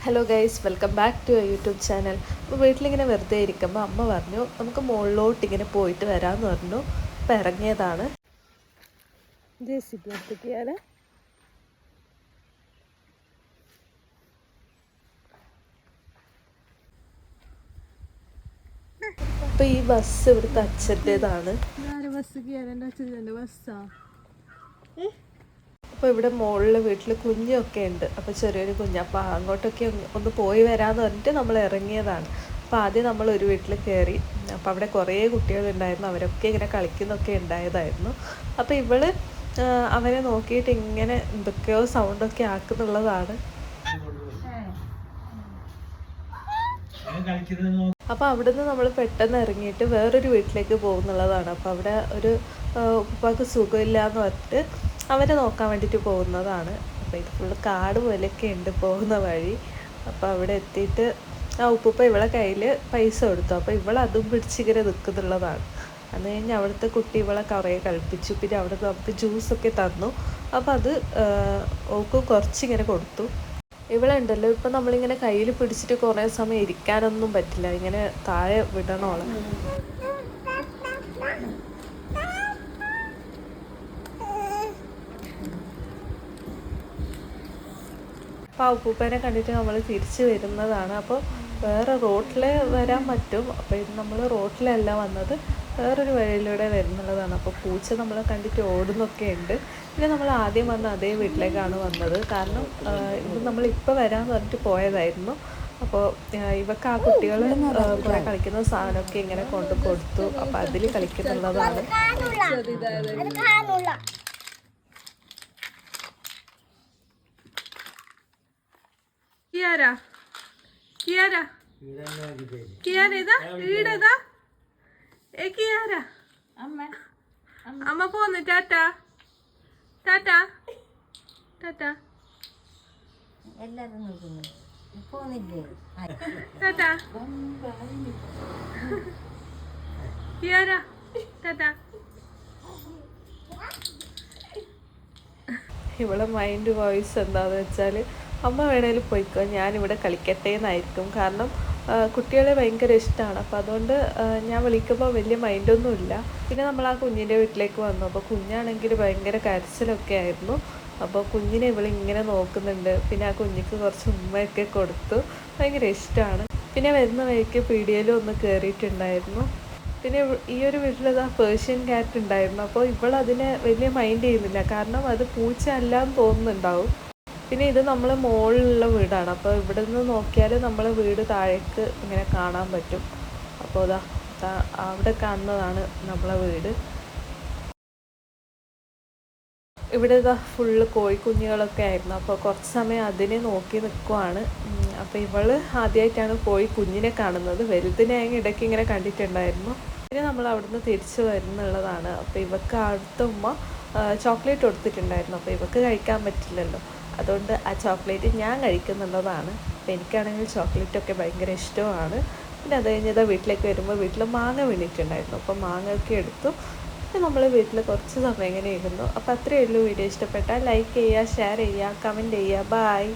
Hello guys, welcome back to YouTube channel. അപ്പോൾ വീട്ടിലിങ്ങനെ വെറുതെ ഇരിക്കുമ്പോൾ അമ്മ പറഞ്ഞു നമുക്ക് മുകളിലോട്ട് ഇങ്ങനെ പോയിട്ട് വരാമെന്ന് പറഞ്ഞു. അപ്പോൾ ഇറങ്ങിയതാണ്. അപ്പോൾ ഈ ബസ് ഇവിടുത്തെ അച്ഛൻ്റേതാണ്. അപ്പോൾ ഇവിടെ മുകളിൽ വീട്ടിൽ കുഞ്ഞൊക്കെ ഉണ്ട്. അപ്പോൾ ചെറിയൊരു കുഞ്ഞ്, അപ്പോൾ അങ്ങോട്ടൊക്കെ ഒന്ന് പോയി വരാമെന്ന് പറഞ്ഞിട്ട് നമ്മൾ ഇറങ്ങിയതാണ്. അപ്പോൾ ആദ്യം നമ്മൾ ഒരു വീട്ടിൽ കയറി. അപ്പോൾ അവിടെ കുറേ കുട്ടികളുണ്ടായിരുന്നു, അവരൊക്കെ ഇങ്ങനെ കളിക്കുന്നൊക്കെ ഉണ്ടായതായിരുന്നു. അപ്പോൾ ഇവള് അവരെ നോക്കിയിട്ട് ഇങ്ങനെ എന്തൊക്കെയോ സൗണ്ടൊക്കെ ആക്കുന്നുള്ളതാണ്. അപ്പോൾ അവിടുന്ന് നമ്മൾ പെട്ടെന്ന് ഇറങ്ങിയിട്ട് വേറൊരു വീട്ടിലേക്ക് പോകുന്നുള്ളതാണ്. അപ്പോൾ അവിടെ ഒരു ഉപ്പാക്ക് സുഖമില്ല എന്ന് പറഞ്ഞിട്ട് അവരെ നോക്കാൻ വേണ്ടിയിട്ട് പോകുന്നതാണ്. അപ്പോൾ ഇത് ഫുള്ള് കാട് പോലെയൊക്കെ ഉണ്ട് പോകുന്ന വഴി. അപ്പോൾ അവിടെ എത്തിയിട്ട് ഉപ്പുപ്പ ഇവളെ കയ്യിൽ പൈസ കൊടുത്തു. അപ്പോൾ ഇവളതും പിടിച്ചിങ്ങനെ നിൽക്കുന്നുള്ളതാണ്. അത് കഴിഞ്ഞ് അവിടുത്തെ കുട്ടി ഇവളെ കുറേ കളിപ്പിച്ചു. പിന്നെ അവിടെ നമുക്ക് ജ്യൂസൊക്കെ തന്നു. അപ്പോൾ അത് ഓക്ക് കുറച്ചിങ്ങനെ കൊടുത്തു. ഇവളുണ്ടല്ലോ, ഇപ്പം നമ്മളിങ്ങനെ കയ്യിൽ പിടിച്ചിട്ട് കുറേ സമയം ഇരിക്കാനൊന്നും പറ്റില്ല, ഇങ്ങനെ താഴെ വിടണോളെ. അപ്പോൾ ഉപ്പൂപ്പേനെ കണ്ടിട്ട് നമ്മൾ തിരിച്ച് വരുന്നതാണ്. അപ്പോൾ വേറെ റോട്ടിൽ വരാൻ പറ്റും. അപ്പോൾ ഇത് നമ്മൾ റോട്ടിലല്ല വന്നത്, വേറൊരു വഴിയിലൂടെ വരുന്നുള്ളതാണ്. അപ്പോൾ പൂച്ച നമ്മളെ കണ്ടിട്ട് ഓടുന്നൊക്കെ ഉണ്ട്. പിന്നെ നമ്മൾ ആദ്യം വന്ന അതേ വീട്ടിലേക്കാണ് വന്നത്. കാരണം ഇത് നമ്മളിപ്പോൾ വരാമെന്ന് പറഞ്ഞിട്ട് പോയതായിരുന്നു. അപ്പോൾ ഇവക്ക് ആ കുട്ടികൾ കുറേ കളിക്കുന്ന സാധനമൊക്കെ ഇങ്ങനെ കൊണ്ട് കൊടുത്തു. അപ്പോൾ അതിൽ കളിക്കുന്നുള്ളതാണ്. കിയാരാ കിയാരാ കിയാര ഇതാ വീടേതാ? കിയാരാ അമ്മ പോന്ന്. ടാറ്റാ ടാറ്റാ ടാറ്റാ ടാറ്റാ കിയാരാ ടാറ്റാ. ഇവളെ മൈൻഡ് വോയിസ് എന്താണെന്ന് വെച്ചാൽ അമ്മ വേണേലും പോയിക്കോ, ഞാനിവിടെ കളിക്കട്ടെ എന്നായിരിക്കും. കാരണം കുട്ടികളെ ഭയങ്കര ഇഷ്ടമാണ്. അപ്പോൾ അതുകൊണ്ട് ഞാൻ വിളിക്കുമ്പോൾ വലിയ മൈൻഡൊന്നുമില്ല. പിന്നെ നമ്മൾ ആ കുഞ്ഞിൻ്റെ വീട്ടിലേക്ക് വന്നു. അപ്പോൾ കുഞ്ഞാണെങ്കിൽ ഭയങ്കര കരച്ചിലൊക്കെ ആയിരുന്നു. അപ്പോൾ കുഞ്ഞിനെ ഇവളിങ്ങനെ നോക്കുന്നുണ്ട്. പിന്നെ ആ കുഞ്ഞിക്ക് കുറച്ച് ഉമ്മയൊക്കെ കൊടുത്തു. ഭയങ്കര ഇഷ്ടമാണ്. പിന്നെ വരുന്ന വഴിക്ക് പീടികയിലും ഒന്ന് കയറിയിട്ടുണ്ടായിരുന്നു. പിന്നെ ഈ ഒരു വീട്ടിലത് പേർഷ്യൻ ക്യാറ്റ് ഉണ്ടായിരുന്നു. അപ്പോൾ ഇവളതിനെ വലിയ മൈൻഡ് ചെയ്യുന്നില്ല, കാരണം അത് പൂച്ച അല്ലാന്ന് തോന്നുന്നുണ്ടാവും. പിന്നെ ഇത് നമ്മൾ മുകളിലുള്ള വീടാണ്. അപ്പോൾ ഇവിടെ നിന്ന് നോക്കിയാൽ നമ്മളെ വീട് താഴേക്ക് ഇങ്ങനെ കാണാൻ പറ്റും. അപ്പോൾ അവിടെ കാണുന്നതാണ് നമ്മളെ വീട്. ഇവിടെ ഫുള്ള് കോഴിക്കുഞ്ഞുങ്ങളൊക്കെ ആയിരുന്നു. അപ്പോൾ കുറച്ച് സമയം അതിനെ നോക്കി നിൽക്കുവാണ്. അപ്പോൾ ഇവള് ആദ്യമായിട്ടാണ് കോഴി കുഞ്ഞിനെ കാണുന്നത്. വലുതിനെ ഇടയ്ക്ക് ഇങ്ങനെ കണ്ടിട്ടുണ്ടായിരുന്നു. പിന്നെ നമ്മൾ അവിടുന്ന് തിരിച്ച് വരുന്നുള്ളതാണ്. അപ്പോൾ ഇവക്ക് അടുത്ത ഉമ്മ ചോക്ലേറ്റ് കൊടുത്തിട്ടുണ്ടായിരുന്നു. അപ്പോൾ ഇവക്ക് കഴിക്കാൻ പറ്റില്ലല്ലോ, അതുകൊണ്ട് ആ ചോക്ലേറ്റ് ഞാൻ കഴിക്കുന്നുള്ളതാണ്. അപ്പോൾ എനിക്കാണെങ്കിൽ ചോക്ലേറ്റൊക്കെ ഭയങ്കര ഇഷ്ടമാണ്. പിന്നെ അത് കഴിഞ്ഞത് വീട്ടിലേക്ക് വരുമ്പോൾ വീട്ടിൽ മാങ്ങ വീണിട്ടുണ്ടായിരുന്നു. അപ്പോൾ മാങ്ങയൊക്കെ എടുത്തു. പിന്നെ നമ്മൾ വീട്ടിൽ കുറച്ച് സമയം ഇങ്ങനെ ഇരുന്നു. അപ്പോൾ അത്രയേ ഉള്ളൂ. വീഡിയോ ഇഷ്ടപ്പെട്ടാൽ ലൈക്ക് ചെയ്യുക, ഷെയർ ചെയ്യുക, കമൻറ്റ് ചെയ്യുക. ബായ്.